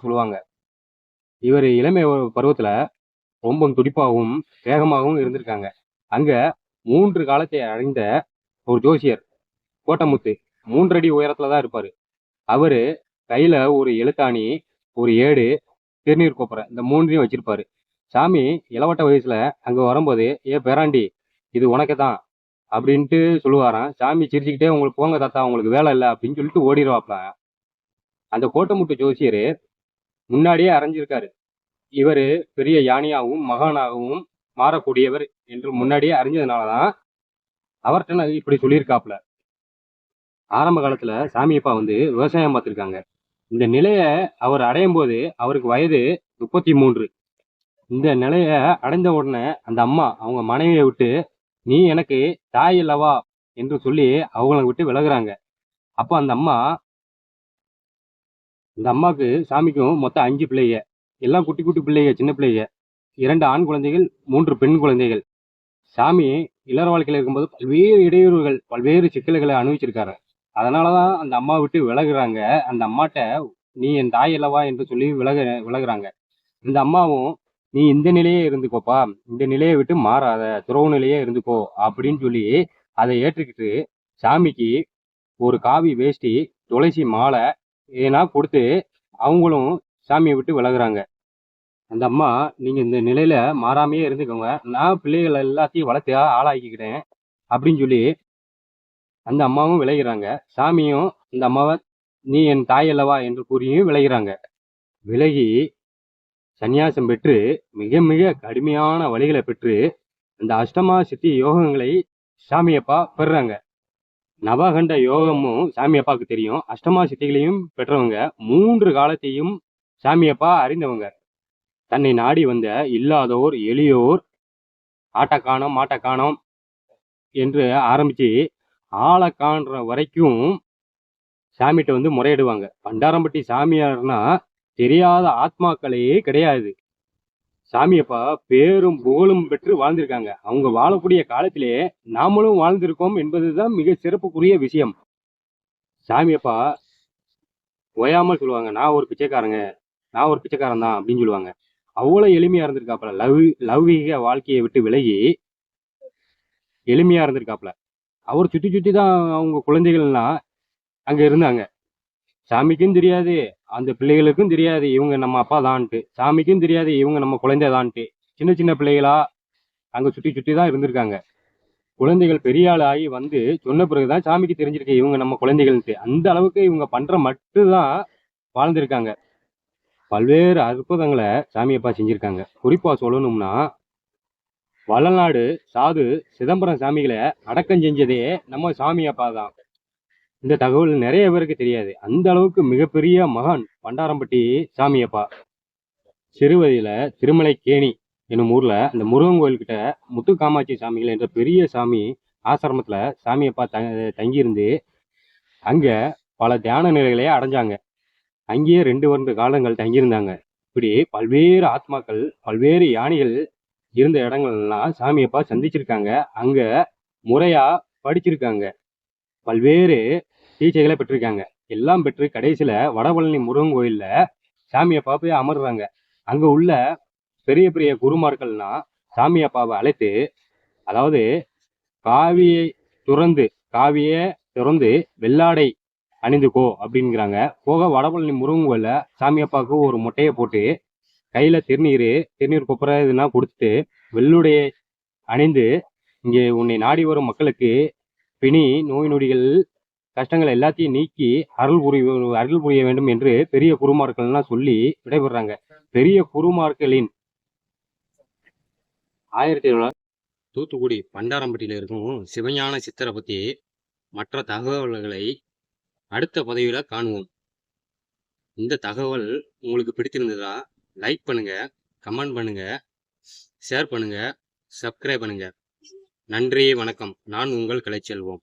சொல்லுவாங்க. இவர் இளமை பருவத்துல ரொம்ப துடிப்பாகவும் வேகமாகவும் இருந்திருக்காங்க. அங்க 3 காலத்தை அடைந்த ஒரு ஜோசியர் கோட்டமுத்து 3 அடி உயரத்துல தான் இருப்பாரு. அவரு கையில ஒரு எழுத்தாணி, ஒரு ஏடு, திருநீர் கொப்பரை இந்த 3ஐயும் வச்சிருப்பாரு. சாமி இளவட்ட வயசுல அங்க வரும்போது, பேராண்டி இது உனக்கு தான் அப்படின்ட்டு சொல்லுவாராம். சாமி சிரிச்சுக்கிட்டே உங்களுக்கு போங்க தாத்தா உங்களுக்கு வேலை இல்லை அப்படின்னு சொல்லிட்டு ஓடிடுவாப்ல. அந்த கோட்டமுத்து ஜோசியர் முன்னாடியே அறிஞ்சிருக்காரு. இவரு பெரிய யானையாகவும் மகானாகவும் மாறக்கூடியவர் என்று முன்னாடியே அறிஞ்சதுனாலதான் அவர்கிட்ட இப்படி சொல்லியிருக்காப்ல. ஆரம்ப காலத்துல சாமியப்பா விவசாயம் பார்த்திருக்காங்க. இந்த நிலைய அவர் அடையும் போது அவருக்கு வயது 33. இந்த நிலைய அடைந்த உடனே அந்த அம்மா அவங்க மனைவியை விட்டு நீ எனக்கு தாய் அல்லவா என்று சொல்லி அவங்கள விட்டு விலகுறாங்க. அப்ப அந்த அம்மாவுக்கு சாமிக்கும் மொத்தம் 5 பிள்ளைங்க, எல்லாம் குட்டி குட்டி பிள்ளைங்க, சின்ன பிள்ளைங்க, 2 ஆண் குழந்தைகள், 3 பெண் குழந்தைகள். சாமி இளர் வாழ்க்கையில் இருக்கும்போது பல்வேறு இடையூறுகள், பல்வேறு சிக்கல்களை அனுபவிச்சிருக்காரு. அதனாலதான் அந்த அம்மா விட்டு விலகுறாங்க. அந்த அம்மாட்ட நீ என் தாய் அல்லவா என்று சொல்லி விலகுறாங்க. இந்த அம்மாவும் நீ இந்த நிலையே இருந்துக்கோப்பா, இந்த நிலையை விட்டு மாறாத, துறவு நிலையே இருந்துக்கோ அப்படின்னு சொல்லி அதை ஏற்றுக்கிட்டு சாமிக்கு ஒரு காவி வேஷ்டி, துளசி மாலை ஏன்னா கொடுத்து அவங்களும் சாமியை விட்டு விலகுறாங்க. அந்த அம்மா நீங்க இந்த நிலையில மாறாமையே இருந்துக்கோங்க, நான் பிள்ளைகள் எல்லாத்தையும் வளர்த்து ஆளாக்கிக்கிட்டேன் அப்படின்னு சொல்லி அந்த அம்மாவும் விளைகிறாங்க. சாமியும் இந்த அம்மாவை நீ என் தாய் அல்லவா என்று கூறியும் விளைகிறாங்க. விலகி சந்நியாசம் பெற்று மிக மிக கடுமையான வழிகளை பெற்று அந்த அஷ்டமா சித்தி யோகங்களை சாமியப்பா பெறுறாங்க. நவகண்ட யோகமும் சாமியப்பாவுக்கு தெரியும். அஷ்டமா சித்திகளையும் பெற்றவங்க, 3 காலத்தையும் சாமியப்பா அறிந்தவங்க. தன்னை நாடி வந்த இல்லாதோர் எளியோர் ஆட்டக்கானம் மாட்டக்கானம் என்று ஆரம்பிச்சு ஆளை காண்ற வரைக்கும் சாமிகிட்ட முறையிடுவாங்க. பண்டாரம்பட்டி சாமியார்னா தெரியாத ஆத்மாக்களே கிடையாது. சாமியப்பா பேரும் புகழும் பெற்று வாழ்ந்திருக்காங்க. அவங்க வாழக்கூடிய காலத்திலே நாமளும் வாழ்ந்திருக்கோம் என்பதுதான் மிக சிறப்புக்குரிய விஷயம். சாமியப்பா ஓயாமல் சொல்லுவாங்க, நான் ஒரு பிச்சைக்காரன் தான் அப்படின்னு சொல்லுவாங்க. அவ்வளவு எளிமையா இருந்திருக்காப்புல. லௌகீக வாழ்க்கையை விட்டு விலகி எளிமையா இருந்திருக்காப்புல. அவர் சுத்தி சுத்தி தான் அவங்க குழந்தைகள்லாம் அங்க இருந்தாங்க. சாமிக்கும் தெரியாது, அந்த பிள்ளைகளுக்கும் தெரியாது இவங்க நம்ம அப்பா தான்ட்டு. சாமிக்கும் தெரியாது இவங்க நம்ம குழந்தை தான்ட்டு. சின்ன சின்ன பிள்ளைகளா அங்க சுத்தி சுத்தி தான் இருந்திருக்காங்க. குழந்தைகள் பெரிய ஆள் ஆகி சொன்ன பிறகுதான் சாமிக்கு தெரிஞ்சிருக்கு இவங்க நம்ம குழந்தைகள்ட்டு. அந்த அளவுக்கு இவங்க பண்ற மட்டும்தான் வாழ்ந்திருக்காங்க. பல்வேறு அற்புதங்களை சாமியப்பா செஞ்சிருக்காங்க. குறிப்பா சொல்லணும்னா வளநாடு சாது சிதம்பரம் சாமிகளை அடக்கம் செஞ்சதே நம்ம சாமியப்பா தான். இந்த தகவல் நிறைய பேருக்கு தெரியாது. அந்த அளவுக்கு மிகப்பெரிய மகான் பண்டாரம்பட்டி சாமியப்பா. சிறுவதியில திருமலைக்கேணி என்னும் ஊர்ல அந்த முருகன் கோயில் கிட்ட முத்து காமாட்சி சாமிகள் என்ற பெரிய சாமி ஆசிரமத்துல சாமியப்பா தங்கியிருந்து அங்க பல தியான நிலைகளையே அடைஞ்சாங்க. அங்கேயே 2 வருட காலங்கள் தங்கியிருந்தாங்க. இப்படி பல்வேறு ஆத்மாக்கள், பல்வேறு யானைகள் இருந்த இடங்கள்லாம் சாமியப்பா சந்திச்சிருக்காங்க. அங்க முறையா படிச்சிருக்காங்க. பல்வேறு சிகிச்சைகளை பெற்றிருக்காங்க. எல்லாம் பெற்று கடைசியில வடபழனி முருகன் கோயில்ல சாமியப்பா போய் அமர்றாங்க. அங்க உள்ள பெரிய பெரிய குருமார்கள்னா சாமியப்பாவை அழைத்து, அதாவது காவியை துறந்து வெள்ளாடை அணிந்துக்கோ அப்படிங்கிறாங்க. போக வடபழனி முருகன் கோயில்ல சாமியப்பாவுக்கு ஒரு மொட்டையை போட்டு கையில திருநீர் கொப்பரை இதெல்லாம் கொடுத்துட்டு வெள்ளுடையை அணிந்து இங்கே உன்னை நாடி வரும் மக்களுக்கு பிணி நோய் நொடிகள் கஷ்டங்கள் எல்லாத்தையும் நீக்கி அருள் புரிய வேண்டும் என்று பெரிய குருமார்கள்லாம் சொல்லி விடைபெறாங்க. பெரிய குருமார்களின் 1700 தூத்துக்குடி பண்டாரம்பட்டியில இருக்கும் சிவஞான சித்தரை பத்தி மற்ற தகவல்களை அடுத்த பதிவுல காணுவோம். இந்த தகவல் உங்களுக்கு பிடித்திருந்ததா லைக் பண்ணுங்க, கமெண்ட் பண்ணுங்க, ஷேர் பண்ணுங்க, சப்ஸ்கிரைப் பண்ணுங்க. நன்றி, வணக்கம். நான் உங்கள் கலைச்செல்வம்.